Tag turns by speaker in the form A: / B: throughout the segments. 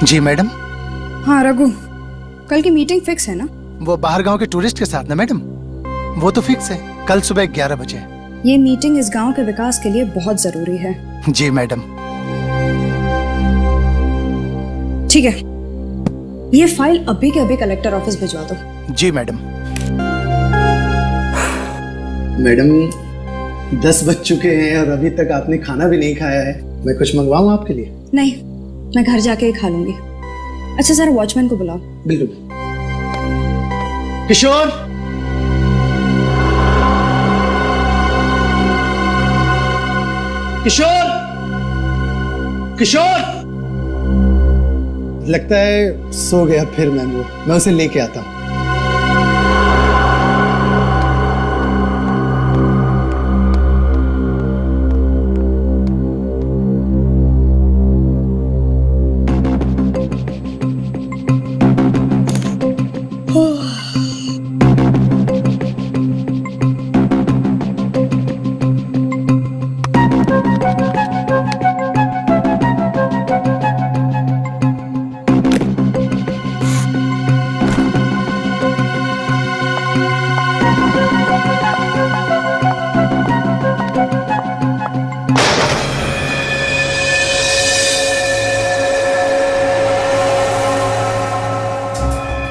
A: जी madam.
B: हाँ रघु, कल की मीटिंग फिक्स है ना?
A: वो बाहर गांव के टूरिस्ट के साथ ना मैडम, वो तो फिक्स है, कल सुबह 11 बजे।
B: ये मीटिंग इस गांव के विकास के लिए बहुत जरूरी है।
A: जी मैडम।
B: ठीक है, ये फाइल अभी के अभी कलेक्टर ऑफिस भिजवा दो।
A: जी मैडम। मैडम 10 बज चुके हैं और अभी तक आपने खाना भी नहीं खाया है। मैं कुछ मंगवाऊं आपके लिए?
B: नहीं, मैं घर जाके ही खा लूंगी। अच्छा जरा वॉचमैन को बुलाओ।
A: बिल्कुल। किशोर, किशोर, किशोर। लगता है सो गया फिर मैंगो, मैं उसे लेके आता हूँ।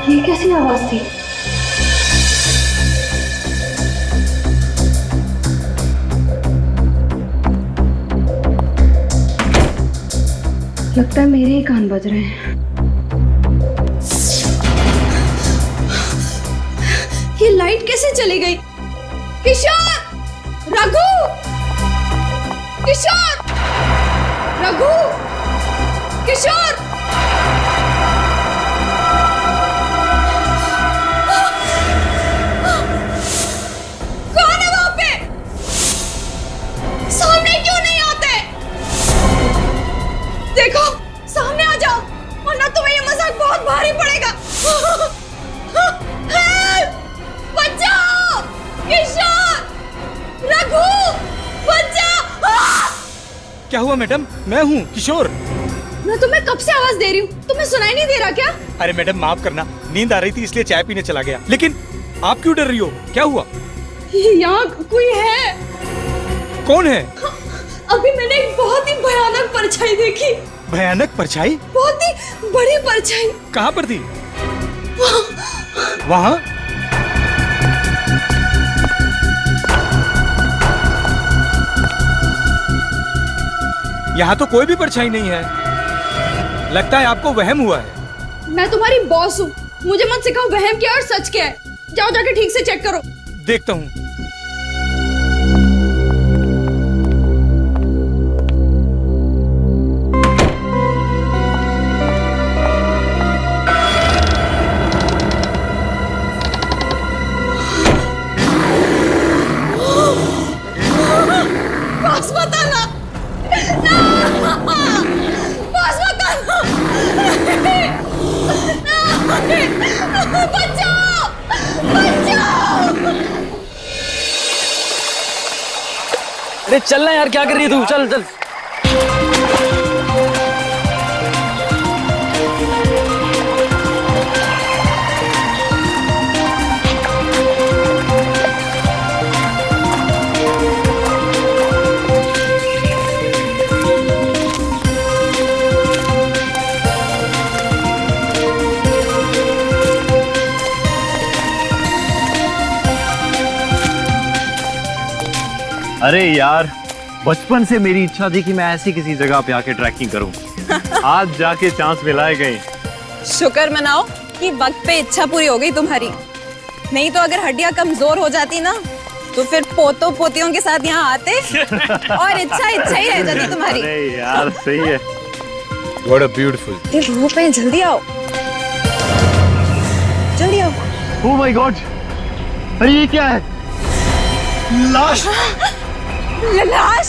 B: ये कैसी आवाज थी? लगता है मेरे ही कान बज रहे हैं। ये लाइट कैसे चली गई? किशोर! रघु! किशोर! रघु! किशोर! कौन है वहां पे? सामने क्यों नहीं आते? देखो, सामने आ जाओ, वरना तुम्हें ये मजाक बहुत भारी पड़ेगा। हेल्प! बचाओ! किशोर! रघु! बचाओ!
C: क्या हुआ मैडम? मैं हूँ किशोर।
B: मैं तुम्हें कब से आवाज दे रही हूँ, तुम्हें सुनाई नहीं दे रहा क्या?
C: अरे मैडम माफ करना, नींद आ रही थी इसलिए चाय पीने चला गया। लेकिन आप क्यों डर रही हो? क्या हुआ?
B: यहाँ कोई है।
C: कौन है?
B: अभी मैंने एक बहुत ही भयानक परछाई देखी।
C: भयानक परछाई?
B: बहुत ही बड़ी परछाई।
C: कहाँ पर थी? वहाँ? यहाँ तो कोई भी परछाई नहीं है। लगता है आपको वहम हुआ है।
B: मैं तुम्हारी बॉस हूँ, मुझे मत सिखाओ वहम क्या और सच क्या है। जाओ जाके ठीक से चेक करो।
C: देखता हूँ।
B: बॉस बताना, बॉस बताना, बचाओ, बचाओ।
D: अरे चलना यार, क्या कर रही है तू? चल चल।
E: अरे यार, बचपन से मेरी इच्छा थी कि मैं ऐसी किसी जगह पे आके ट्रैकिंग करूं। आज जाके चांस मिला है कहीं।
F: शुक्र मनाओ कि वक्त पे इच्छा पूरी हो गई तुम्हारी। नहीं तो अगर हड्डियां कमजोर हो जाती ना, तो फिर पोतों पोतियों के साथ यहाँ आते और इच्छा इच्छा ही रह जाती तुम्हारी।
E: अरे यार सही है।
C: What a beautiful.
F: ये धूप है, जल्दी आओ, जल्दी आओ।
E: ओह माय गॉड, अरे ये क्या है? लाश।
F: लाश?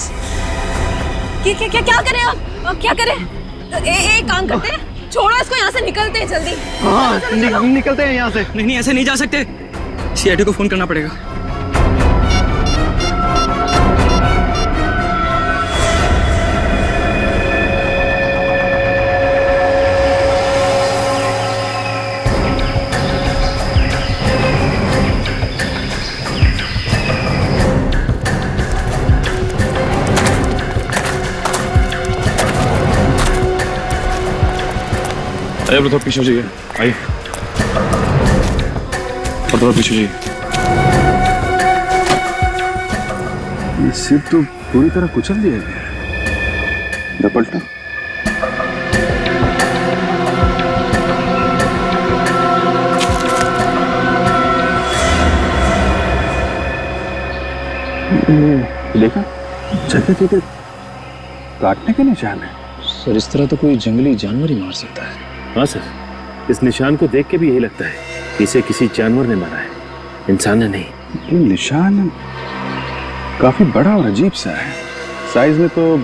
F: क्या करें अब? क्या करें? एक काम करते हैं, छोड़ो इसको, यहाँ से निकलते हैं जल्दी।
E: हाँ निकलते हैं यहाँ से।
D: नहीं ऐसे नहीं जा सकते, सीआईडी को फोन करना पड़ेगा।
G: अरे थोड़ा पीछे हो जाइए, आइए और थोड़ा पीछे हो जाइए।
H: ये सिर तो पूरी तरह कुचल दिया गया। पलटा देखा, जगह जगह काटने के निशान है।
G: सर इस तरह तो कोई जंगली जानवर ही मार सकता है।
E: हाँ सर, इस निशान को देख के भी यही लगता है कि इसे किसी जानवर ने मारा है, इंसान ने नहीं।
H: ये निशान काफी बड़ा और अजीब सा है। साइज में तो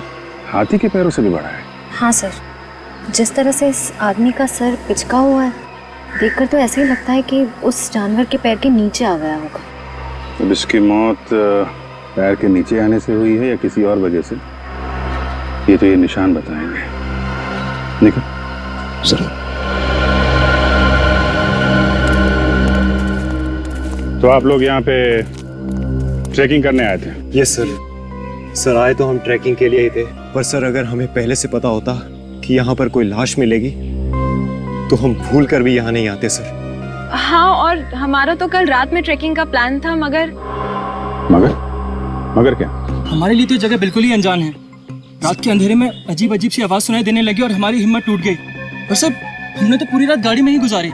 H: हाथी के पैरों से भी बड़ा है।
I: हाँ सर, जिस तरह से इस आदमी का सर पिचका हुआ है, देखकर तो ऐसे ही लगता है कि उस जानवर के पैर के नीचे आ गया होगा।
H: अब इसकी मौत पैर के नीचे आने से हुई है या किसी और वजह से, ये तो ये निशान बताएंगे। निकल।
G: जरूर।
H: तो आप लोग यहाँ पे ट्रैकिंग करने आए थे?
J: Yes sir. सर आए तो हम ट्रैकिंग के लिए ही थे, पर सर अगर हमें पहले से पता होता कि यहाँ पर कोई लाश मिलेगी तो हम भूल कर भी यहाँ नहीं आते सर।
F: हाँ, और हमारा तो कल रात में ट्रैकिंग का प्लान था, मगर
H: क्या?
D: हमारे लिए तो जगह बिल्कुल ही अनजान है। रात के अंधेरे में अजीब अजीब सी आवाज सुनाई देने लगी और हमारी हिम्मत टूट गई। और सब हमने तो पूरी रात गाड़ी में ही गुजारी।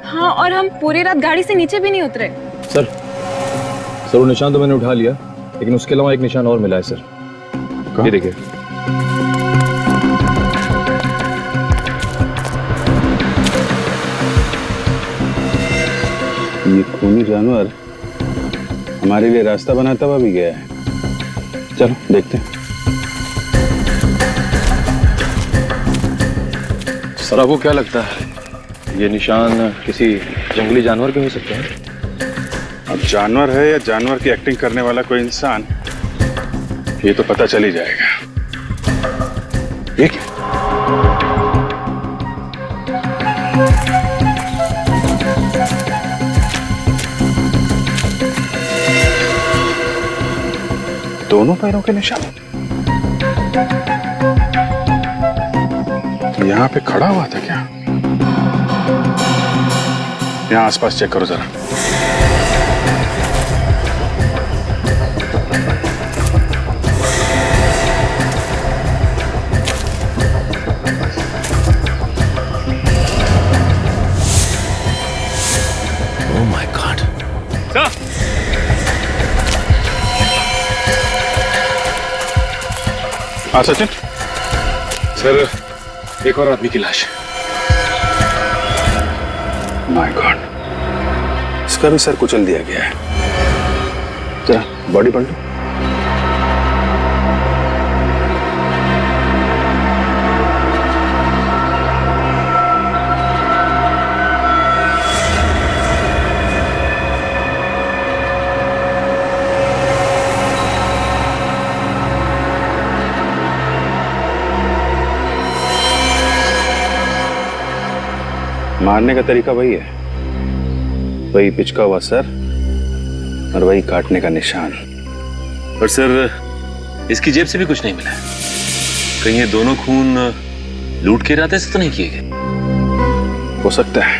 F: हाँ, और हम पूरी रात गाड़ी से नीचे भी नहीं उतरे।
G: सर वो निशान तो मैंने उठा लिया, लेकिन उसके अलावा एक निशान और मिला है सर। ये देखिए।
H: ये खूनी जानवर हमारे लिए रास्ता बनाता हुआ भी गया है। चलो देखते हैं।
G: सर आपको क्या लगता है, ये निशान किसी जंगली जानवर के हो सकते हैं?
H: अब जानवर है या जानवर की एक्टिंग करने वाला कोई इंसान, ये तो पता चल ही जाएगा। ये क्या? दोनों पैरों के निशान यहाँ पे खड़ा हुआ था क्या? यहाँ आसपास चेक करो जरा।
E: Oh my God.
H: हाँ सचिन।
G: सर एक और आदमी की लाश।
H: माय गॉड, इसका भी सर कुचल दिया गया है। जरा बॉडी पलटो। मारने का तरीका वही है, वही पिचका हुआ सर और वही काटने का निशान।
E: पर सर इसकी जेब से भी कुछ नहीं मिला है। कहीं ये दोनों खून लूट के इरादे से तो नहीं किए गए?
H: हो सकता है।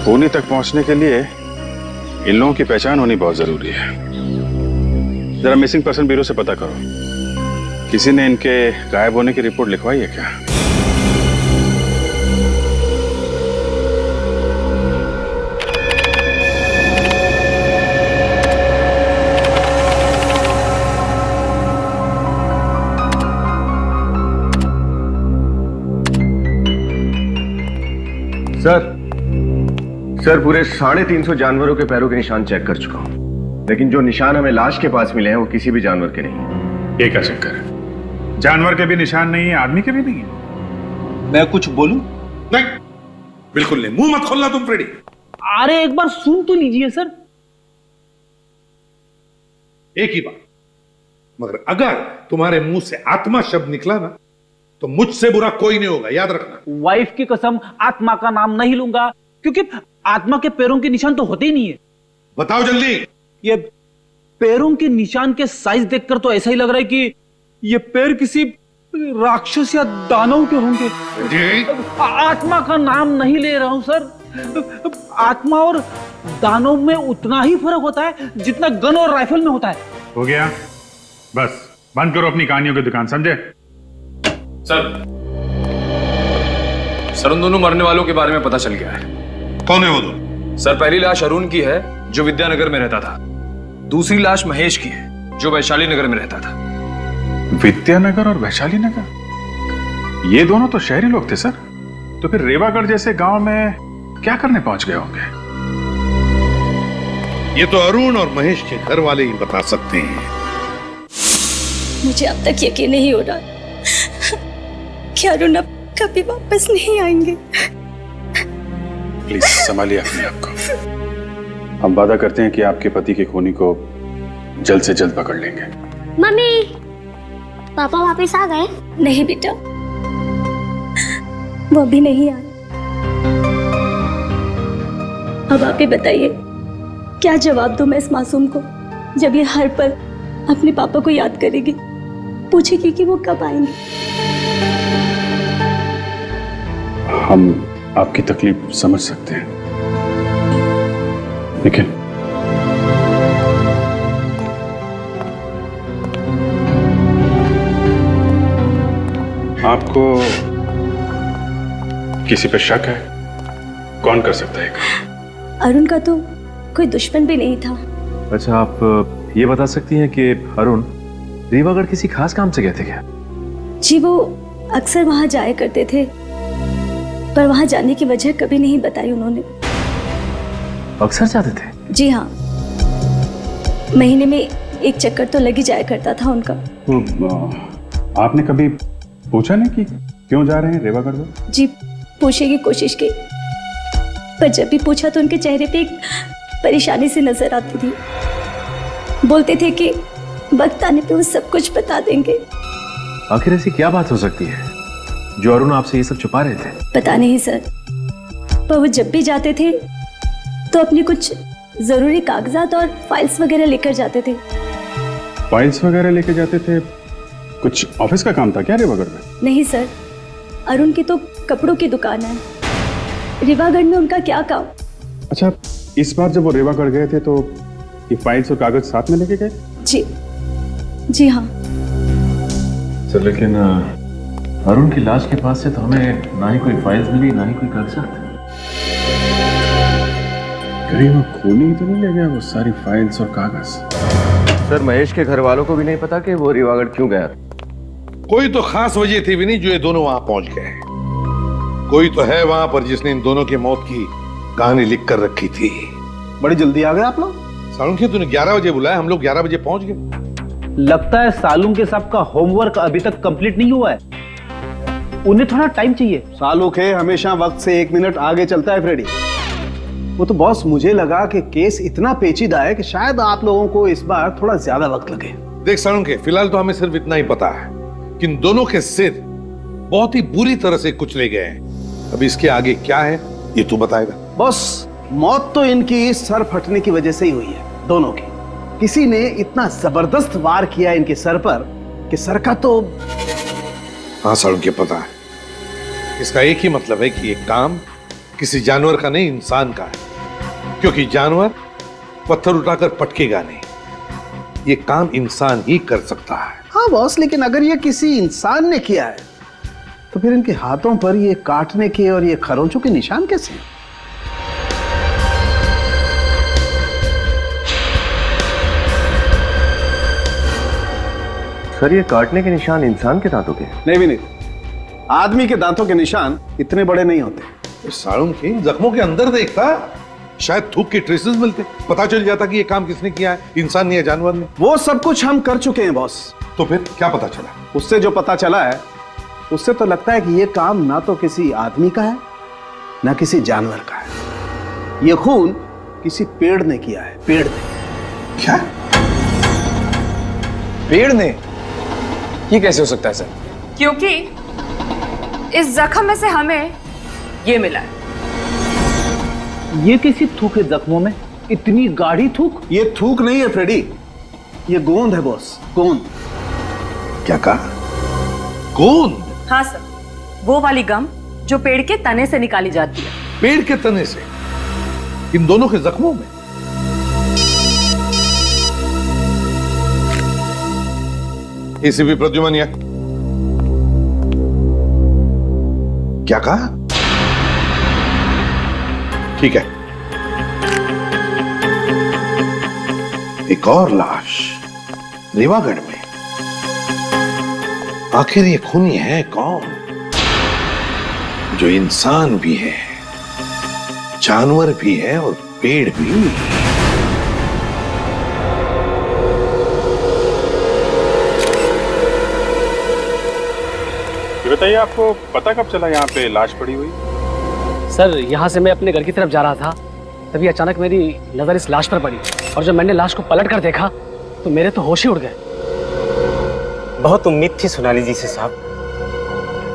H: खूनी तक पहुंचने के लिए इन लोगों की पहचान होनी बहुत जरूरी है। जरा मिसिंग पर्सन ब्यूरो से पता करो, किसी ने इनके गायब होने की रिपोर्ट लिखवाई है क्या?
J: सर पूरे 350 जानवरों के पैरों के निशान चेक कर चुका हूं, लेकिन जो निशान हमें लाश के पास मिले हैं वो किसी भी जानवर के नहीं।
H: ये क्या चक्कर है? जानवर के भी निशान नहीं है, आदमी के भी नहीं है।
C: मैं कुछ बोलूं?
K: नहीं, बिल्कुल नहीं। मुंह मत खोलना तुम फ्रेडी।
D: अरे एक बार सुन तो लीजिए सर।
K: एक ही बात, मगर अगर तुम्हारे मुंह से आत्मा शब्द निकला ना तो मुझसे बुरा कोई नहीं होगा, याद रखना।
D: वाइफ की कसम आत्मा का नाम नहीं लूंगा, क्योंकि आत्मा के पैरों के निशान तो होते ही नहीं है।
K: बताओ जल्दी।
D: ये पैरों के निशान के साइज देखकर तो ऐसा ही लग रहा है कि ये पैर किसी
L: राक्षस या दानव के होंगे। आत्मा का नाम नहीं ले रहा हूं सर। आत्मा और दानव में उतना ही फर्क होता है जितना गन और राइफल में होता है।
H: हो गया, बस बंद करो अपनी कहानियों की दुकान, समझे?
G: सर उन दोनों मरने वालों के बारे में पता चल गया है।
K: कौन है वो दोनों?
G: सर पहली लाश अरुण की है जो विद्यानगर में रहता था। दूसरी लाश महेश की है जो वैशाली नगर में रहता था।
H: विद्यानगर और वैशाली नगर, ये दोनों तो शहरी लोग थे सर। तो फिर रेवागढ़ जैसे गांव में क्या करने पहुंच गए होंगे?
K: ये तो अरुण और महेश के घर वाले ही बता सकते हैं।
B: मुझे अब तक यकीन नहीं हो रहा कि अरुण अब कभी वापस नहीं आएंगे।
H: प्लीज संभालिए अपने आप को। हम वादा करते हैं कि आपके पति के खूनी को जल्द से जल्द पकड़ लेंगे।
I: मम्मी, पापा वापस आ गए?
B: नहीं बेटा, वो अभी नहीं आए। अब आप ही बताइए, क्या जवाब दूं मैं इस मासूम को जब ये हर पल अपने पापा को याद करेगी, पूछेगी कि वो कब आएंगे।
H: हम आपकी तकलीफ समझ सकते हैं, लेकिन आपको किसी पे शक है? कौन कर सकता है?
B: अरुण का तो कोई दुश्मन भी नहीं था।
E: अच्छा, आप ये बता सकती हैं कि अरुण रीवागढ़ किसी खास काम से गए थे क्या?
B: जी, वो अक्सर वहां जाया करते थे, पर वहां जाने की वजह कभी नहीं बताई उन्होंने।
E: अक्सर जाते थे?
B: जी हाँ, महीने में एक चक्कर तो लग ही जाया करता था उनका।
H: तो आपने कभी पूछा नहीं कि क्यों जा रहे हैं रेवागढ़ में?
B: जी, पूछने की कोशिश की, पर जब भी पूछा तो उनके चेहरे पे एक परेशानी सी नजर आती थी। बोलते थे कि वक्त आने पे वो सब कुछ बता देंगे।
E: आखिर ऐसी क्या बात हो सकती है जो अरुण आपसे ये सब छुपा रहे थे?
B: पता नहीं सर, पर वो जब भी जाते थे तो अपनी कुछ जरूरी कागजात और फाइल्स वगैरह लेकर जाते थे।
H: फाइल्स वगैरह लेके जाते थे? कुछ ऑफिस का काम था क्या रेवागढ़ में?
B: नहीं सर, अरुण की तो कपड़ों की दुकान है। रेवागढ़ में उनका क्या काम?
H: अच्छा, इस बार जब वो रेवागढ़ गए थे तो ये फाइल्स और कागज साथ में लेके गए?
B: जी हाँ
E: सर, लेकिन अरुण की लाश के पास से तो हमें ना ही कोई फाइल्स मिली ना ही कोई कागजात।
H: कहीं वो खूनी तो नहीं ले गया वो सारी फाइल्स और कागज?
E: सर, महेश के घर वालों को भी नहीं पता कि वो रीवागढ़ क्यों गया।
K: कोई तो खास वजह थी भी नहीं जो ये दोनों वहां पहुंच गए। कोई तो है वहां पर जिसने इन दोनों की मौत की कहानी लिख कर रखी थी।
A: बड़ी जल्दी आ गए आप लोग।
K: सालुंखे, तूने 11 बजे बुलाया, हम लोग 11 बजे पहुंच गए।
L: लगता है सालू के सबका होमवर्क अभी तक कंप्लीट नहीं हुआ है। उन्हें थोड़ा टाइम चाहिए।
A: सालुखे हमेशा वक्त से 1 मिनट आगे चलता है फ्रेडी। वो तो बॉस, मुझे लगा कि केस इतना पेचीदा है कि शायद आप लोगों को इस बार थोड़ा ज्यादा वक्त लगे।
K: देख सालुंखे, फिलहाल तो हमें सिर्फ इतना ही पता है कि इन दोनों के सिर बहुत ही बुरी तरह से कुचले गए हैं। अब इसके आगे क्या है ये तू बताएगा।
A: बॉस, मौत तो इनकी सर फटने की वजह से ही हुई है, दोनों की। किसी ने इतना जबरदस्त वार किया इनके सर पर कि सर का तो।
K: हाँ सालुंखे, पता है। इसका एक ही मतलब है कि ये काम किसी जानवर का नहीं, इंसान का है। क्योंकि जानवर पत्थर उठाकर पटकेगा नहीं, ये काम इंसान ही कर सकता है।
A: हाँ बॉस, लेकिन अगर ये किसी इंसान ने किया है तो फिर इनके हाथों पर ये काटने के और ये खरोंचों के निशान कैसे हैं?
E: सर, ये काटने के निशान इंसान के दांतों के?
A: नहीं भी नहीं, आदमी के दांतों के निशान इतने बड़े नहीं होते।
K: सालुंखे, जख्मों के अंदर देखता, शायद थूक के ट्रेसेस मिलते, पता चल जाता कि ये काम किसने किया है, इंसान ने या जानवर ने।
A: वो सब कुछ हम कर चुके हैं बॉस।
K: तो फिर क्या पता चला?
A: उससे जो पता चला है उससे तो लगता है कि ये काम ना तो किसी आदमी का है ना किसी जानवर का है। ये खून किसी पेड़ ने किया है। पेड़ ने।
K: क्या?
G: पेड़ ने? ये कैसे हो सकता है सर?
F: क्योंकि इस जख्म में से हमें ये मिला है।
L: ये किसी थूके जख्मों में इतनी गाढ़ी थूक?
A: ये थूक नहीं है फ्रेडी, ये गोंद है बॉस, गोंद।
K: क्या कहा? गोंद?
M: हाँ सर, वो वाली गम जो पेड़ के तने से निकाली जाती है।
K: पेड़ के तने से? इन दोनों के जख्मों में? एसीपी प्रद्युमन, क्या कहा? ठीक है, एक और लाश रीवागढ़ में। आखिर ये खूनी है कौन, जो इंसान भी है, जानवर भी है और पेड़ भी?
H: ये बताइए, आपको पता कब चला यहाँ पे लाश पड़ी हुई?
N: सर, यहाँ से मैं अपने घर की तरफ जा रहा था, तभी अचानक मेरी नजर इस लाश पर पड़ी, और जब मैंने लाश को पलट कर देखा तो मेरे तो होश ही उड़ गए।
O: बहुत उम्मीद थी सोनाली जी से साहब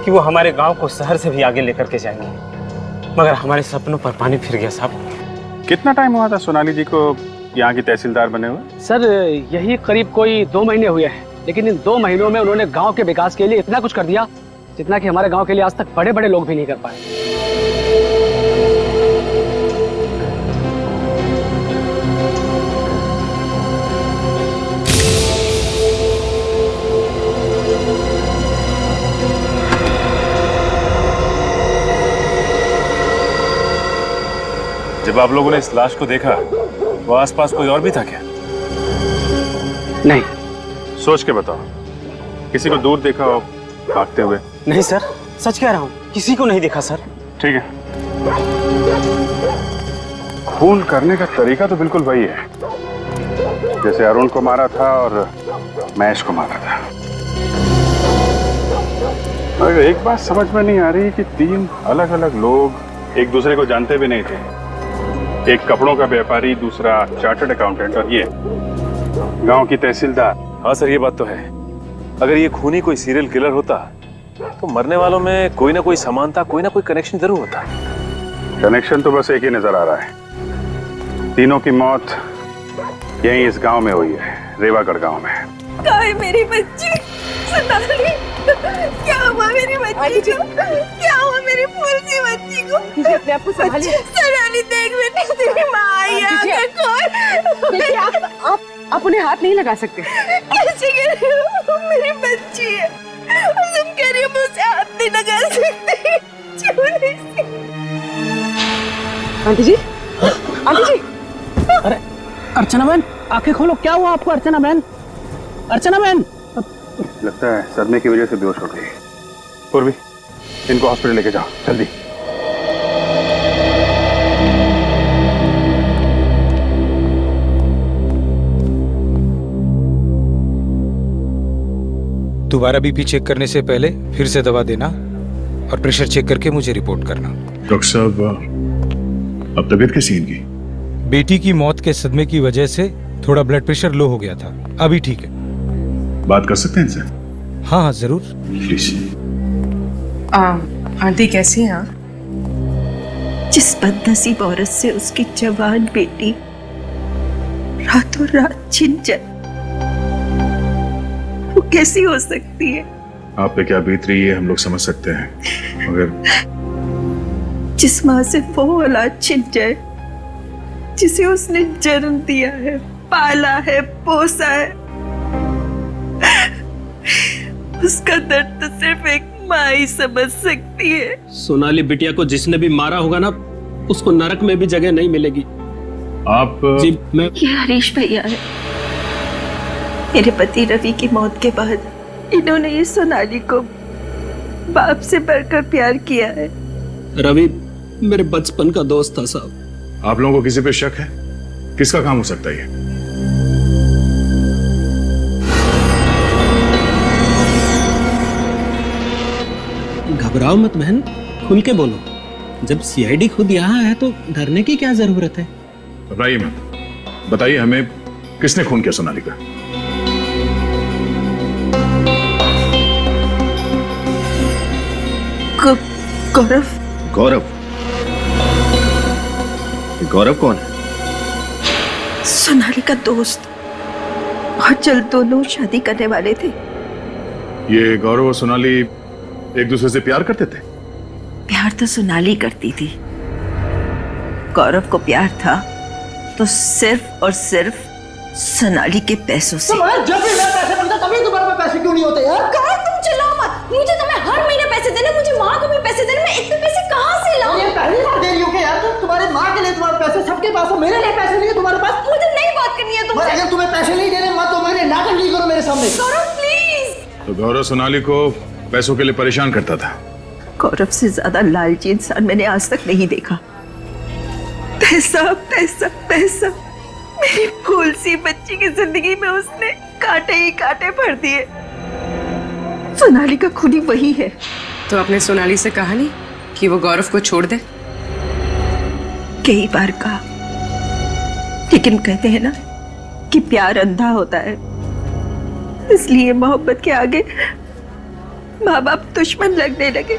O: कि वो हमारे गांव को शहर से भी आगे लेकर के जाएंगे, मगर हमारे सपनों पर पानी फिर गया साहब।
H: कितना टाइम हुआ था सोनाली जी को यहाँ की तहसीलदार बने हुए?
N: सर, यही करीब कोई 2 महीने हुए हैं, लेकिन इन 2 महीनों में उन्होंने गांव के विकास के लिए इतना कुछ कर दिया जितना कि हमारे गांव के लिए आज तक बड़े बड़े लोग भी नहीं कर पाए।
H: जब आप लोगों ने इस लाश को देखा वो आसपास कोई और भी था क्या?
N: नहीं।
H: सोच के बताओ, किसी को दूर देखा हो भागते हुए?
O: नहीं सर, सच कह रहा हूँ, किसी को नहीं देखा सर।
H: ठीक है, खून करने का तरीका तो बिल्कुल वही है जैसे अरुण को मारा था और महेश को मारा था। मगर एक बात समझ में नहीं आ रही कि 3 अलग अलग लोग एक दूसरे को जानते भी नहीं थे। एक कपड़ों का व्यापारी, दूसरा चार्टर्ड अकाउंटेंट और ये गांव की तहसीलदार।
G: हाँ सर, ये बात तो है। अगर ये खूनी कोई सीरियल किलर होता तो मरने वालों में कोई ना कोई समानता, कोई ना कोई कनेक्शन जरूर होता।
H: कनेक्शन तो बस एक ही नजर आ रहा है, तीनों की मौत यहीं इस गांव में हुई है, रेवागढ़ गांव में।
F: कहाँ है मेरी बच्ची सोनाली? क्या हुआ मेरी बच्ची को? क्या हुआ मेरी फूल सी बच्ची को?
M: अपने आप को संभालिए।
F: सोनाली, देख बेटी, तेरी माँ आई है, आंखें खोल।
M: देखिए, आप उन्हें हाथ नहीं लगा सकते।
F: कैसे कह रही हो? मेरी बच्ची है, तुम कह रही हो मैं उसे हाथ नहीं लगा सकती? क्यों नहीं?
N: आंटी जी, आंटी जी, अरे अर्चना बहन, आंखें खोलो। क्या हुआ आपको अर्चना बहन? अर्चना बहन,
H: लगता है सदमे की वजह से बेहोश हो गई। पूर्वी, इनको हॉस्पिटल लेके जाओ जल्दी।
C: दोबारा बीपी चेक करने से पहले फिर से दवा देना और प्रेशर चेक करके मुझे रिपोर्ट करना।
H: डॉक्टर साहब, अब तबीयत कैसी है इनकी?
C: बेटी की मौत के सदमे की वजह से थोड़ा ब्लड प्रेशर लो हो गया था, अभी ठीक है।
H: बात कर सकते हैं इनसे?
C: हाँ हाँ जरूर।
H: प्लीज।
M: आंटी कैसी हैं?
P: जिस बदनसीब औरत से उसकी जवान बेटी रातों रात छिन जाए, वो कैसी हो सकती है?
H: आप पे क्या बीत रही है हम लोग समझ सकते हैं, मगर
P: जिस माँ से वो औलाद छिन जाए जिसे उसने जन्म दिया है, पाला है, पोसा है, उसका दर्द तो सिर्फ एक माँ ही समझ सकती है।
N: सोनाली बिटिया को जिसने भी मारा होगा ना, उसको नरक में भी जगह नहीं मिलेगी।
H: आप
N: जी, मैं
P: ये हरीश भैया है। मेरे पति रवि की मौत के बाद इन्होंने इस सोनाली को बाप से बढ़कर प्यार किया है।
N: रवि मेरे बचपन का दोस्त था साहब।
H: आप लोगों को किसी पे शक है? किसका काम हो सकता है ये?
N: घबराओ मत बहन, खुल के बोलो। जब सीआईडी खुद यहाँ है तो डरने की क्या जरूरत है?
H: घबराइए मत, बताइए हमें किसने खून किया सोनाली का?
P: गौरव।
J: गौरव? गौरव कौन है?
P: सोनाली का दोस्त। बहुत जल्द दोनों शादी करने वाले थे।
H: ये गौरव और सोनाली एक दूसरे से प्यार करते थे?
P: प्यार तो सोनाली करती थी, गौरव को प्यार था तो सिर्फ और सिर्फ सोनाली के पैसों से।
Q: जब भी मैं पैसे बनता तभी तुम्हारे पास पैसे क्यों नहीं होते यार?
B: कौन तुम चिल्लाओ मत, मुझे तुम्हें हर महीने पैसे देने, मुझे माँ को भी पैसे देने, मैं इतने पैसे कहाँ से लाऊं?
Q: ये पहली बार दे रही हो क्या यार? तुम तुम्हारे माँ के लिए तुम्हारे पैसे सबके पास हो, मेरे लिए पैसे नहीं है तुम्हारे पास।
B: मुझे नहीं बात करनी है तुमसे।
Q: अगर तुम्हें पैसे नहीं देने मत तो मेरे नाटक नहीं करो मेरे सामने।
B: गौरव प्लीज।
H: तो गौरव सोनाली को पैसों के लिए परेशान करता था।
P: गौरव से ज्यादा लालची इंसान मैंने आज तक नहीं देखा। पैसा पैसा पैसा, मेरी फूल सी बच्ची की जिंदगी में उसने कांटे ही कांटे भर दिए। सोनाली का खूनी वही है।
M: तो अपने सोनाली से कहा नहीं कि वो गौरव को छोड़ दे?
P: कई बार कहा, लेकिन कहते हैं ना कि प्यार अंधा होता है, इसलिए मोहब्बत के आगे माँ बाप दुश्मन लगने लगे।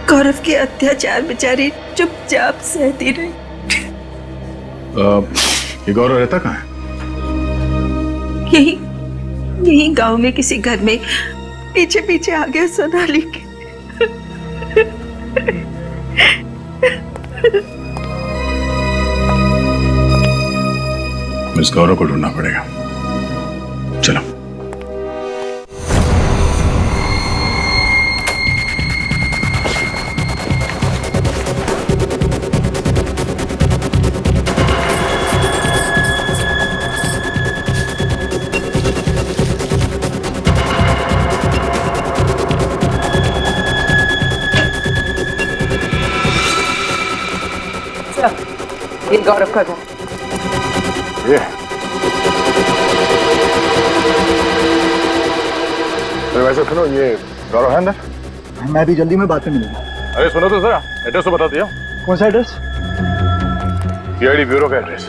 P: गौरव के अत्याचार बेचारी चुपचाप सहती रही।
H: ये गौरव रहता कहाँ है?
P: यही गांव में किसी घर में पीछे पीछे आ गया सोनाली के।
H: इस गौरव को ढूंढना पड़ेगा। चलो।
M: ये गौरव का घर।
H: ये तो वैसे सुनो, ये गौरव है अंदर?
Q: मैं भी जल्दी में बात में मिलूंगा।
H: अरे सुनो तो जरा, एड्रेस तो बता दिया।
Q: कौन सा एड्रेस?
H: सीआईडी ब्यूरो का एड्रेस।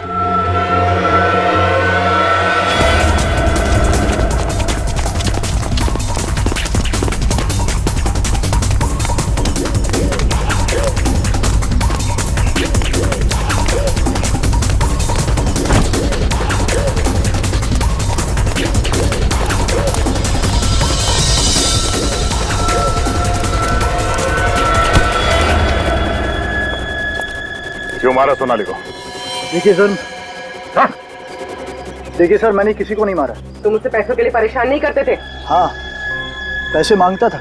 H: क्यों मारा सोनाली को?
Q: देखिए सर, मैंने किसी को नहीं मारा।
M: तुम उससे पैसों के लिए परेशान नहीं करते थे?
Q: हाँ, पैसे मांगता था,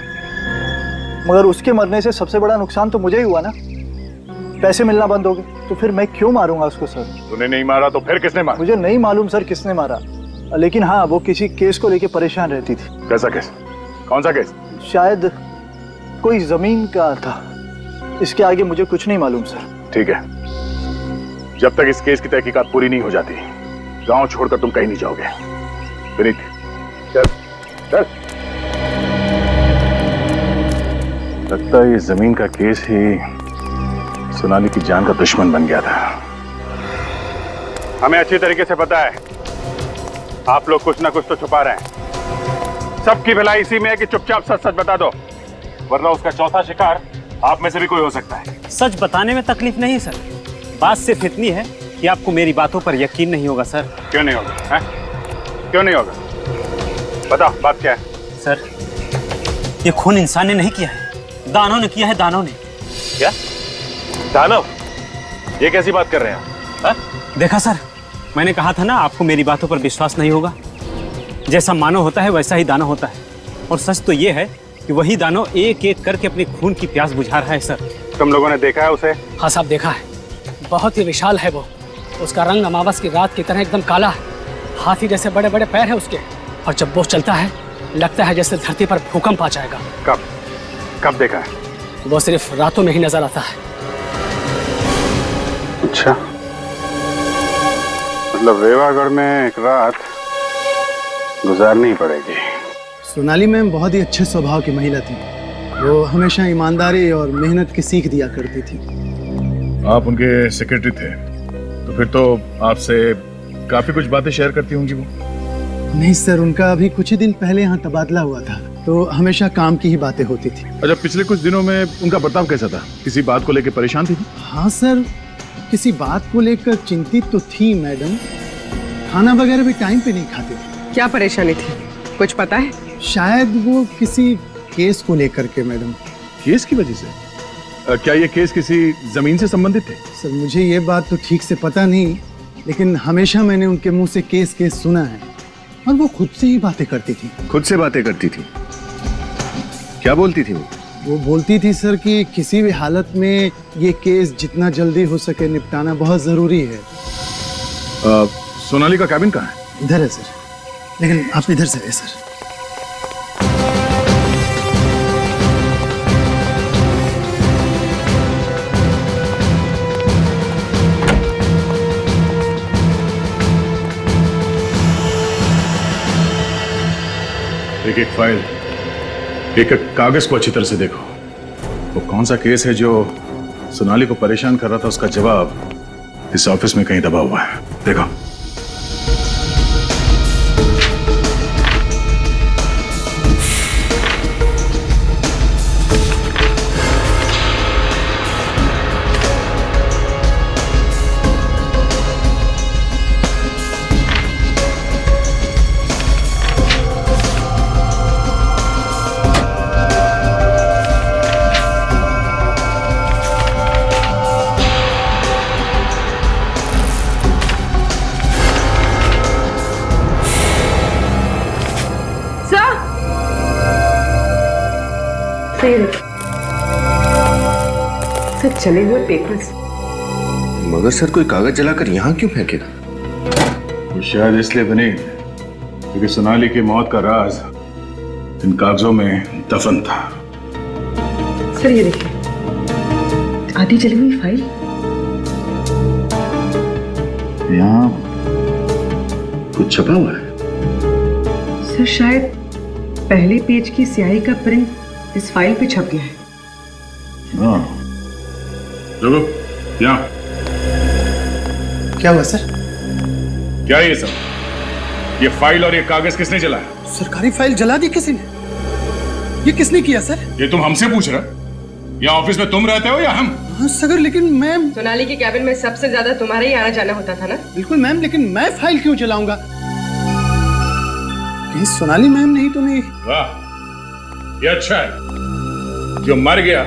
Q: मगर उसके मरने से सबसे बड़ा नुकसान तो मुझे ही हुआ ना। पैसे मिलना बंद हो गए तो फिर मैं क्यों मारूंगा उसको सर?
H: तूने नहीं मारा तो फिर किसने मारा?
Q: मुझे नहीं मालूम सर किसने मारा, लेकिन हाँ, वो किसी केस को लेके परेशान रहती थी।
H: कैसा केस? कौन सा केस?
Q: शायद कोई जमीन का था। इसके आगे मुझे कुछ नहीं मालूम सर।
H: ठीक है, जब तक इस केस की तहकीकात पूरी नहीं हो जाती, गांव छोड़कर तुम कहीं नहीं जाओगे। विनीत, चल चल। लगता है ये जमीन का केस ही सोनाली की जान का दुश्मन बन गया था। हमें अच्छी तरीके से पता है आप लोग कुछ ना कुछ तो छुपा रहे हैं। सबकी भलाई इसी में है कि चुपचाप सच सच बता दो, वरना उसका चौथा शिकार आप में से भी कोई हो सकता है।
O: सच बताने में तकलीफ नहीं सर, बात सिर्फ इतनी है कि आपको मेरी बातों पर यकीन नहीं होगा सर।
H: क्यों नहीं होगा? है? क्यों नहीं होगा? बताओ, बात क्या है?
O: सर, ये खून इंसान ने नहीं किया है, दानव ने किया है। दानव ने।
G: क्या? दानव? ये कैसी बात कर रहे हैं आप?
O: देखा सर, मैंने कहा था ना आपको मेरी बातों पर विश्वास नहीं होगा। जैसा मानव होता है वैसा ही दानव होता है, और सच तो ये है कि वही दानव एक एक करके अपनी खून की प्यास बुझा रहा है सर।
H: तुम लोगों ने देखा है उसे?
N: हाँ साहब, देखा है। बहुत ही विशाल है वो। उसका रंग अमावस की रात की तरह एकदम काला है। हाथी जैसे बड़े बड़े पैर हैं उसके, और जब वो चलता है लगता है जैसे धरती पर भूकंप आ जाएगा।
H: कब देखा है?
N: वो सिर्फ रातों में ही नजर आता है।
H: अच्छा, मतलब रेवागढ़ में एक रात गुजारनी पड़ेगी।
Q: सोनाली मैम बहुत ही अच्छे स्वभाव की महिला थी। वो हमेशा ईमानदारी और मेहनत की सीख दिया करती थी।
H: आप उनके सेक्रेटरी थे, तो फिर तो आपसे काफी कुछ बातें शेयर करती होंगी वो?
Q: नहीं सर, उनका अभी कुछ ही दिन पहले यहाँ तबादला हुआ था, तो हमेशा काम की ही बातें होती थी।
H: अच्छा, पिछले कुछ दिनों में उनका बर्ताव कैसा था? किसी बात को लेकर परेशान थी?
Q: हाँ सर, किसी बात को लेकर चिंतित तो थी मैडम। खाना वगैरह भी टाइम पे नहीं खाते।
M: क्या परेशानी थी, कुछ पता है?
R: शायद वो किसी केस को लेकर के मैडम।
H: केस की वजह से? क्या ये केस किसी जमीन से संबंधित थे?
R: सर मुझे ये बात तो ठीक से पता नहीं, लेकिन हमेशा मैंने उनके मुंह से केस केस सुना है और वो खुद से ही बातें करती थी।
H: खुद से बातें करती थी? क्या बोलती थी वो?
R: वो बोलती थी सर कि किसी भी हालत में ये केस जितना जल्दी हो सके निपटाना बहुत जरूरी है।
H: सोनाली का कैबिन कहाँ है?
R: इधर है सर, लेकिन आप इधर से है सर।
H: एक एक फाइल, एक एक कागज को अच्छी तरह से देखो। वो कौन सा केस है जो सोनाली को परेशान कर रहा था, उसका जवाब इस ऑफिस में कहीं दबा हुआ है। देखो।
M: सर चले हुए पेपर्स।
K: मगर सर कोई कागज जलाकर यहाँ क्यों फेंकेगा?
H: वो शायद इसलिए बनी क्योंकि सोनाली की मौत का राज इन कागजों में दफन था।
M: सर ये देखिए, आधी जली हुई फाइल।
H: यहाँ कुछ छपा हुआ है।
M: सर शायद पहले पेज की स्याही का प्रिंट इस फाइल पे छप गया है।
H: हाँ। रुको, यहाँ।
R: क्या हुआ सर?
H: क्या ये सब? ये फाइल और ये कागज किसने जलाया?
R: सरकारी फाइल जला दी किसी ने? ये किसने किया सर?
H: ये तुम हमसे पूछ रहे? यहाँ ऑफिस में तुम रहते हो या हम?
R: हाँ सर, लेकिन मैम।
M: सोनाली के कैबिन में सबसे ज्यादा तुम्हारा ही आना जाना होता था ना?
R: बिल्कुल मैम, लेकिन मैं फाइल क्यों जलाऊंगा? कहीं सोनाली मैम नहीं तो नहीं?
H: वाह, ये अच्छा है। जो मर गया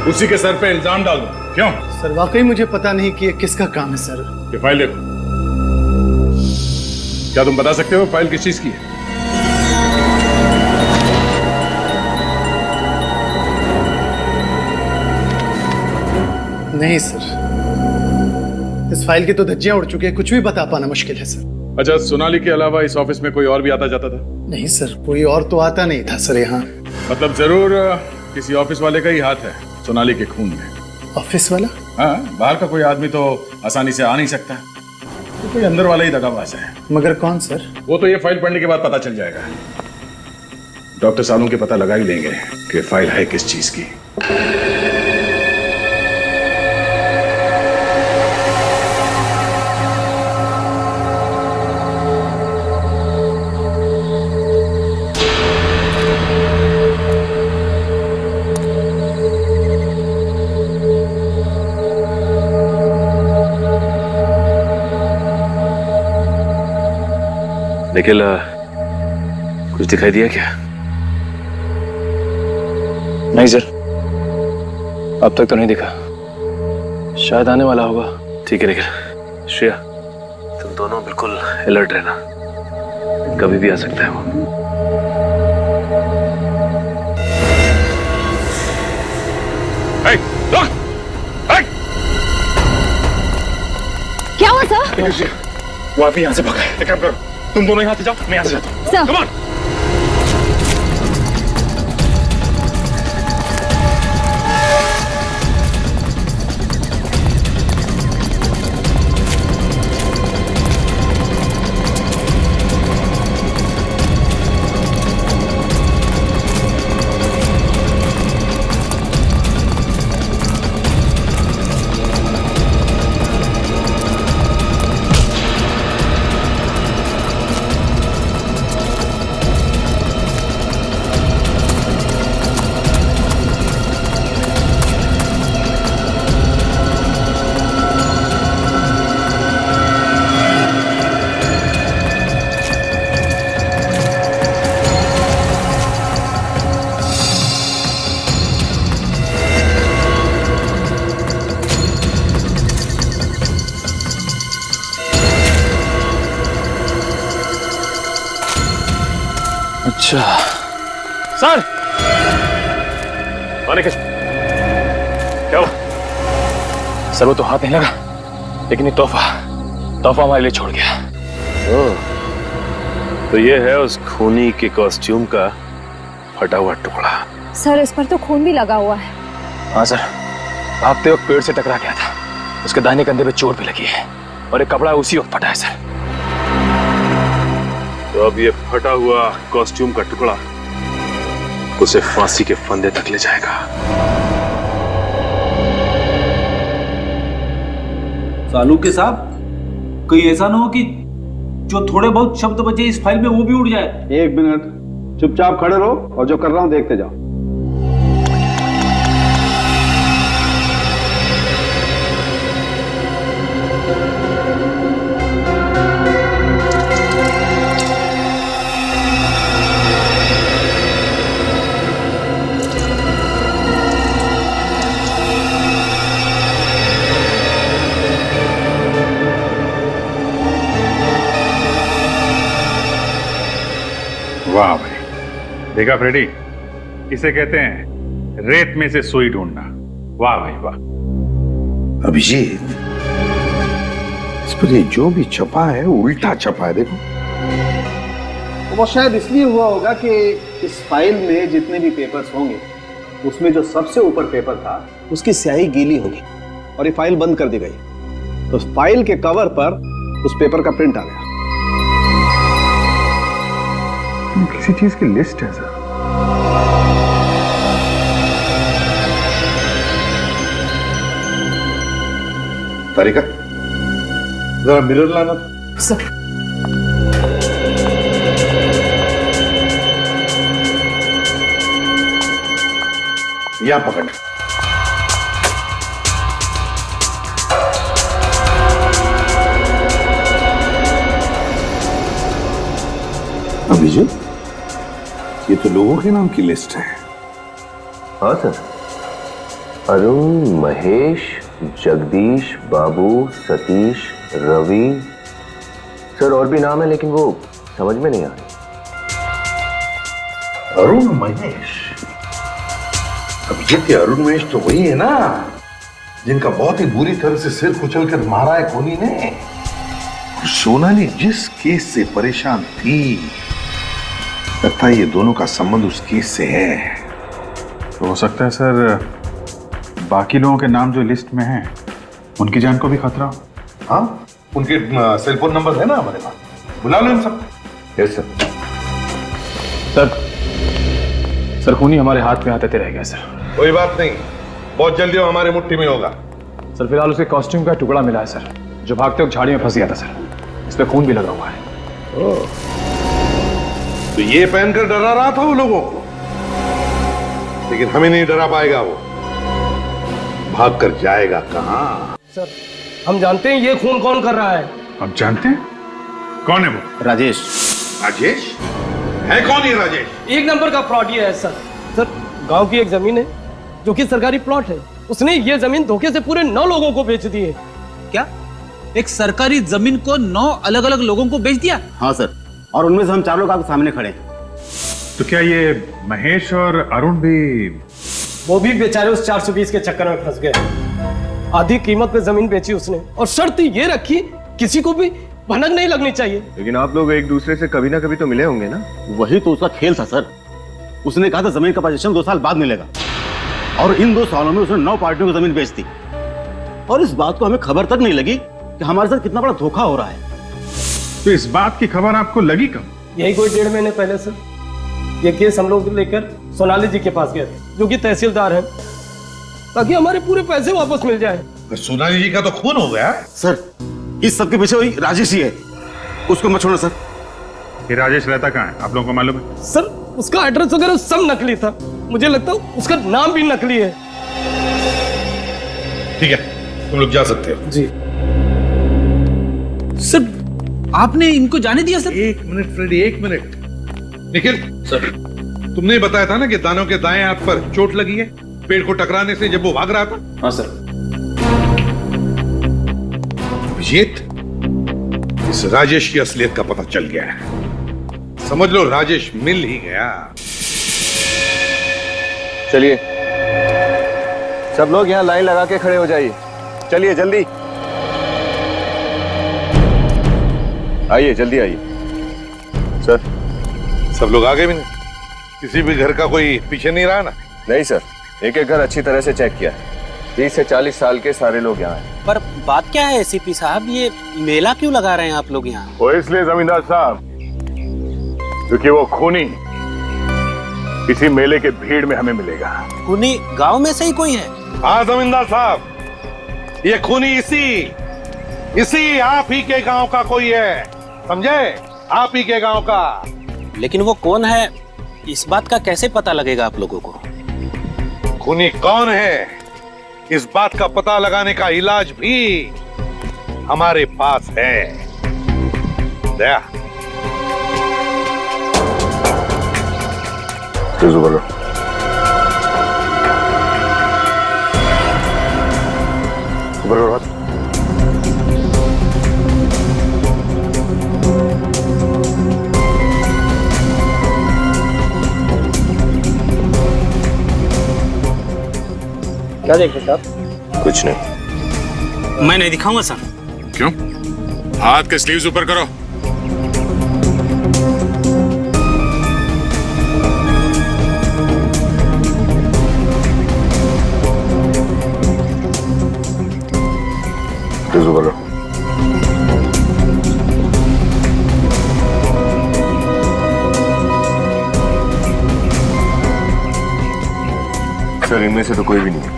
H: उसी के सर पे इल्जाम डाल दो। क्यों?
R: सर वाकई मुझे पता नहीं कि ये किसका काम है सर।
H: ये फाइल देखो। क्या तुम बता सकते हो फाइल किस चीज की है?
R: नहीं सर, इस फाइल की तो धज्जियां उड़ चुकी है, कुछ भी बता पाना मुश्किल है सर।
H: अच्छा, सोनाली के अलावा इस ऑफिस में कोई और भी आता जाता था?
R: नहीं सर, कोई और तो आता नहीं था सर यहाँ।
H: मतलब जरूर किसी ऑफिस वाले का ही हाथ है सोनाली के खून में।
R: ऑफिस वाला?
H: हाँ, बाहर का कोई आदमी तो आसानी से आ नहीं सकता, तो कोई अंदर वाला ही दगाबाज है।
R: मगर कौन सर?
H: वो तो ये फाइल पढ़ने के बाद पता चल जाएगा। डॉक्टर सालों के पता लगा ही लेंगे कि फाइल है किस चीज की।
G: निखिल, कुछ दिखाई दिया क्या?
S: नहीं सर, अब तक तो नहीं दिखा, शायद आने वाला होगा।
G: ठीक है निखिल। श्रेया, तुम दोनों बिल्कुल अलर्ट रहना, कभी भी आ सकता है वो।
I: क्या हुआ सर?
E: वो अभी यहाँ से भागा है। एक काम करो, तुम दोनों यहाँ से जाओ, मैं यहाँ से जाता हूँ।
I: सर।
E: Come on!
S: अच्छा
O: सर क्या हुआ?
S: सर वो तो हाथ नहीं लगा, लेकिन ये तोहफा हमारे लिए छोड़ गया।
G: तो ये है उस खूनी के कॉस्ट्यूम का फटा हुआ टुकड़ा।
I: सर इस पर तो खून भी लगा हुआ है।
S: हाँ सर, भागते वक्त पेड़ से टकरा गया था, उसके दाहिने कंधे पे चोट भी लगी है और एक कपड़ा उसी वक्त फटा है सर।
G: तो अब ये फटा हुआ कॉस्ट्यूम का टुकड़ा उसे फांसी के फंदे तक ले जाएगा।
L: सालूके साहब, कोई ऐसा ना हो कि जो थोड़े बहुत शब्द बचे इस फाइल में वो भी उड़ जाए।
A: एक मिनट, चुपचाप खड़े रहो और जो कर रहा हूं देखते जाओ।
H: वाह भाई, देखा फ्रेडी, इसे कहते हैं रेत में से सुई ढूंढना। वाह भाई वाह।
K: अभिजीत, इस पर ये जो भी छपा है उल्टा छपा है, देखो।
A: वो शायद इसलिए हुआ होगा कि इस फाइल में जितने भी पेपर्स होंगे उसमें जो सबसे ऊपर पेपर था उसकी स्याही गीली होगी और ये फाइल बंद कर दी गई, तो फाइल के कवर पर उस पेपर का प्रिंट आ गया।
H: किसी चीज की लिस्ट है सर।
K: तारिका, जरा मिरर लाना था।
I: सर
K: यहां पकड़। अभिजीत, ये तो लोगों के नाम की लिस्ट है।
T: हाँ सर, अरुण, महेश, जगदीश, बाबू, सतीश, रवि, सर और भी नाम है लेकिन वो समझ में नहीं आ रहे।
K: अरुण महेश, अभिजीत, अरुण महेश तो वही है ना जिनका बहुत ही बुरी तरह से सिर कुचलकर मारा है खूनी ने। सोनाली जिस केस से परेशान थी, लगता है ये दोनों का संबंध उस केस से है।
H: तो हो सकता है सर बाकी लोगों के नाम जो लिस्ट में हैं उनकी जान को भी खतरा हो।
K: हाँ, उनके सेल फोन नंबर है ना हमारे पास, बुला लो इन सब। Yes sir.
S: सर खूनी हमारे हाथ में आते रह गया सर।
K: कोई बात नहीं, बहुत जल्दी वो हमारे मुट्ठी में होगा।
S: सर फिलहाल उसके कॉस्ट्यूम का टुकड़ा मिला है सर, जो भागते वक्त झाड़ी में फंस गया था सर। इस पे खून भी लगा हुआ है।
K: तो ये पहनकर डरा रहा था वो लोगों को, लेकिन हमें नहीं डरा पाएगा वो। भाग कर जाएगा कहां?
N: सर हम जानते हैं ये खून कौन कर रहा है।
H: अब जानते हैं कौन है वो?
A: राजेश।
K: राजेश है? कौन है राजेश?
N: एक नंबर का फ्रॉड ये है सर। सर गांव की एक जमीन है जो कि सरकारी प्लॉट है, उसने ये जमीन धोखे से पूरे 9 लोगों को बेच दी है।
L: क्या एक सरकारी जमीन को 9 अलग अलग लोगों को बेच दिया?
A: हाँ सर, और उनमें से हम 4 लोग आपके सामने खड़े हैं।
H: तो क्या ये महेश और अरुण भी?
N: वो भी बेचारे उस 420 के चक्कर में फंस गए। आधी कीमत पे जमीन बेची उसने और शर्त ये रखी किसी को भी भनक नहीं लगनी चाहिए।
J: लेकिन आप लोग एक दूसरे से कभी ना कभी तो मिले होंगे ना?
A: वही तो उसका खेल था सर। उसने कहा था जमीन का पोजीशन 2 साल बाद मिलेगा, और इन 2 सालों में उसने 9 पार्टियों को जमीन बेच दी, और इस बात को हमें खबर तक नहीं लगी कि हमारे साथ कितना बड़ा धोखा हो रहा है।
H: तो इस बात की खबर आपको लगी कब?
N: यही कोई 1.5 महीने पहले सर। ये केस हम लोग लेकर सोनाली जी के पास गए थे, जो कि तहसीलदार हैं, ताकि हमारे पूरे पैसे वापस मिल जाए।
K: सोनाली जी का तो खून हो गया
A: सर। इस सब के पीछे वही राजेश ही है, उसको मत छोड़ना सर।
H: ये राजेश रहता कहाँ है, आप लोगों को मालूम है?
N: सर उसका एड्रेस वगैरह सब नकली था, मुझे लगता है उसका नाम भी नकली है।
K: ठीक है, तुम लोग जा सकते हो।
N: जी
L: सर आपने इनको जाने दिया सर?
K: 1 minute Freddie, 1 minute. Nikhil sir, तुमने बताया था ना कि दानव के दाएं हाथ पर चोट लगी है पेड़ को टकराने से जब वो भाग रहा था।
S: हाँ सर।
K: अभिजीत, इस राजेश की असलियत का पता चल गया है। समझ लो राजेश मिल ही गया।
J: चलिए सब लोग यहाँ लाइन लगा के खड़े हो जाइए। चलिए जल्दी आइए, जल्दी आइए। सर
K: सब लोग आगे भी नहीं? किसी भी घर का कोई पीछे नहीं रहा ना?
J: नहीं सर, एक एक घर अच्छी तरह से चेक किया। 30 से 40 साल के सारे लोग यहाँ हैं।
O: पर बात क्या है एसीपी साहब, ये मेला क्यों लगा रहे हैं आप लोग यहाँ?
H: वो इसलिए जमींदार साहब क्योंकि वो खूनी इसी मेले के भीड़ में हमें मिलेगा।
O: खूनी गांव में से ही कोई है?
K: हाँ जमींदार साहब, ये खूनी इसी आप ही के गांव का कोई है, समझे? आप ही के गांव का।
O: लेकिन वो कौन है इस बात का कैसे पता लगेगा आप लोगों को?
K: खूनी कौन है इस बात का पता लगाने का इलाज भी हमारे पास है। दया
T: बोलो।
O: क्या देख रहे साहब?
T: कुछ नहीं।
O: मैं नहीं दिखाऊंगा सर।
H: क्यों? हाथ के स्लीव्स ऊपर करो।
T: बोलो। सर इनमें से तो कोई भी नहीं है।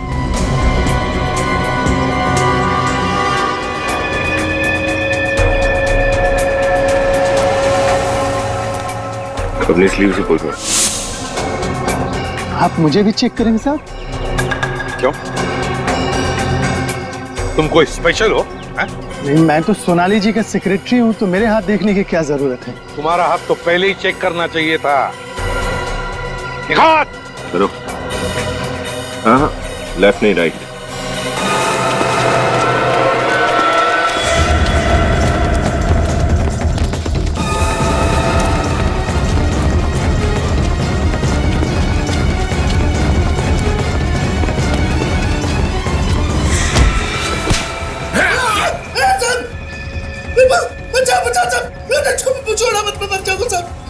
T: अपने स्लीव से ऊपर।
R: आप मुझे भी चेक करेंगे साहब?
K: क्यों? तुम कोई स्पेशल हो?
R: नहीं, मैं तो सोनाली जी का सेक्रेटरी हूँ, तो मेरे हाथ देखने की क्या जरूरत है?
K: तुम्हारा हाथ तो पहले ही चेक करना चाहिए था। हाथ
T: करो। हाँ, लेफ्ट नहीं राइट।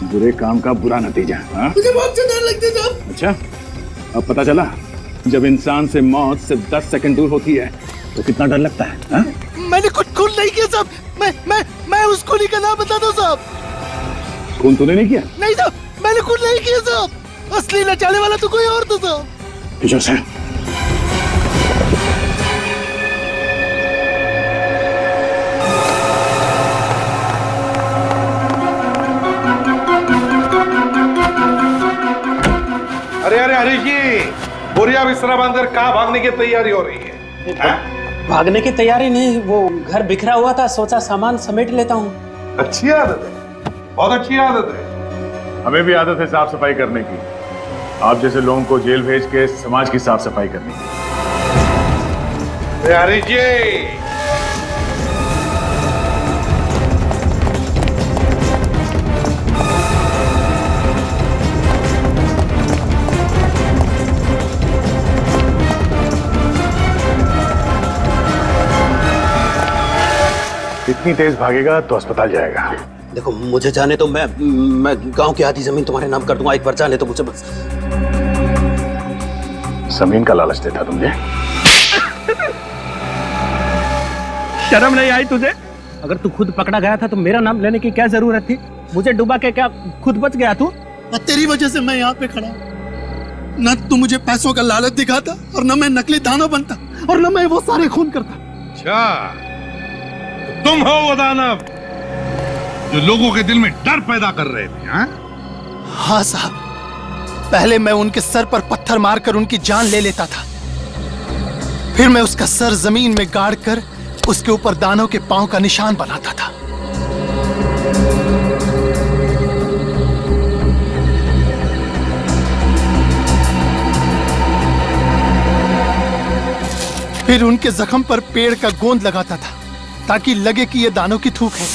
H: बुरे काम का बुरा नतीजा।
L: मुझे बहुत डर लगता है साहब।
H: अच्छा, अब पता चला जब इंसान से मौत सिर्फ 10 सेकंड दूर होती है तो कितना डर लगता है। हा?
L: मैंने कुछ खून नहीं किया साहब। मैं उस खूनी का नाम बता दो साहब।
H: खून तूने नहीं किया?
L: नहीं साहब, मैंने खून नहीं किया साहब। असली नचाने वाला तो कोई और था साहब।
H: किशोर सर,
K: अरे अरे हरीश जी, बोरिया बिस्तरा बांधकर कहाँ भागने की तैयारी हो रही है?
O: भागने की तैयारी नहीं, वो घर बिखरा हुआ था, सोचा सामान समेट लेता हूँ।
K: अच्छी आदत है, बहुत अच्छी आदत है।
H: हमें भी आदत है साफ सफाई करने की। आप जैसे लोगों को जेल भेज के समाज की साफ सफाई करने की।
K: हरीश जी,
H: इतनी तेज भागेगा तो अस्पताल जाएगा।
O: देखो मुझे जाने तो मैं गांव की आधी जमीन तुम्हारे नाम कर दूंगा, एक बार जाने तो मुझे बस।
H: जमीन का लालच देता तुमने?
O: शर्म नहीं आई तुझे? अगर तू खुद पकड़ा गया था तो मेरा नाम लेने की क्या जरूरत थी? मुझे डुबा के क्या खुद बच गया तू?
L: तेरी वजह से मैं यहाँ पे खड़ा हूँ। न तू मुझे पैसों का लालच दिखाता और न मैं नकली दानव बनता और न मैं वो सारे खून करता।
K: अच्छा, तुम हो वो दानव जो लोगों के दिल में डर पैदा कर रहे थे?
L: हाँ साहब, पहले मैं उनके सर पर पत्थर मारकर उनकी जान ले लेता था, फिर मैं उसका सर जमीन में गाड़ कर उसके ऊपर दानव के पांव का निशान बनाता था। फिर उनके जख्म पर पेड़ का गोंद लगाता था ताकि लगे कि यह दानव की थूक है।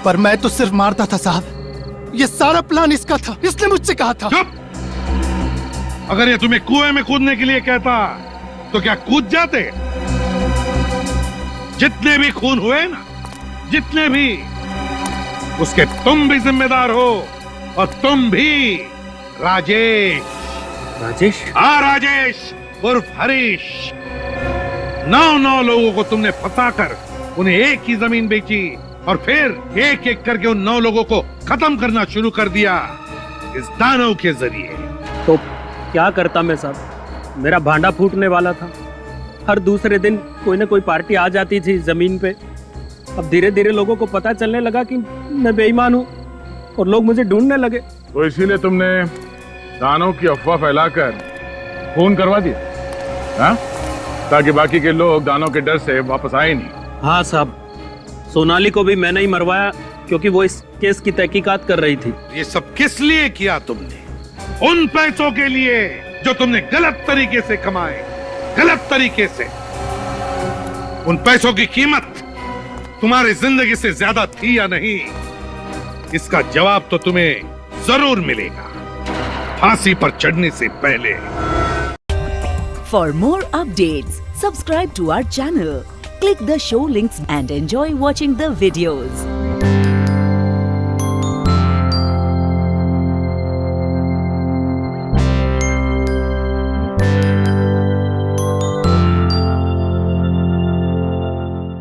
L: पर मैं तो सिर्फ मारता था साहब, ये सारा प्लान इसका था, इसने मुझसे कहा था।
K: चुप! अगर ये तुम्हें कुएं में कूदने के लिए कहता तो क्या कूद जाते? जितने भी खून हुए ना, जितने भी, उसके तुम भी जिम्मेदार हो, और तुम भी राजेश।
O: राजेश?
K: हाँ, राजेश उर्फ हरीश। 9 लोगों को तुमने फंसाकर उन्हें एक ही जमीन बेची और फिर एक एक करके उन 9 लोगों को खत्म करना शुरू कर दिया इस दानव के जरिए।
O: तो क्या करता मैं साहब? मेरा भांडा फूटने वाला था। हर दूसरे दिन कोई ना कोई पार्टी आ जाती थी जमीन पे। अब धीरे धीरे लोगों को पता चलने लगा कि मैं बेईमान हूँ और लोग मुझे ढूंढने लगे।
H: तो इसीलिए तुमने दानों की अफवाह फैलाकर खून करवा दिया, हाँ? ताकि बाकी के लोग दानों के डर से वापस आए नहीं।
O: हाँ साहब, सोनाली को भी मैंने ही मरवाया क्योंकि वो इस केस की तहकीकात कर रही थी।
K: ये सब किस लिए किया तुमने? उन पैसों के लिए जो तुमने गलत तरीके से कमाए, गलत तरीके से। उन पैसों की कीमत तुम्हारी जिंदगी से ज्यादा थी या नहीं, इसका जवाब तो तुम्हें जरूर मिलेगा फांसी पर चढ़ने से पहले।
U: For more updates, subscribe to our channel, click the show links and enjoy watching the videos.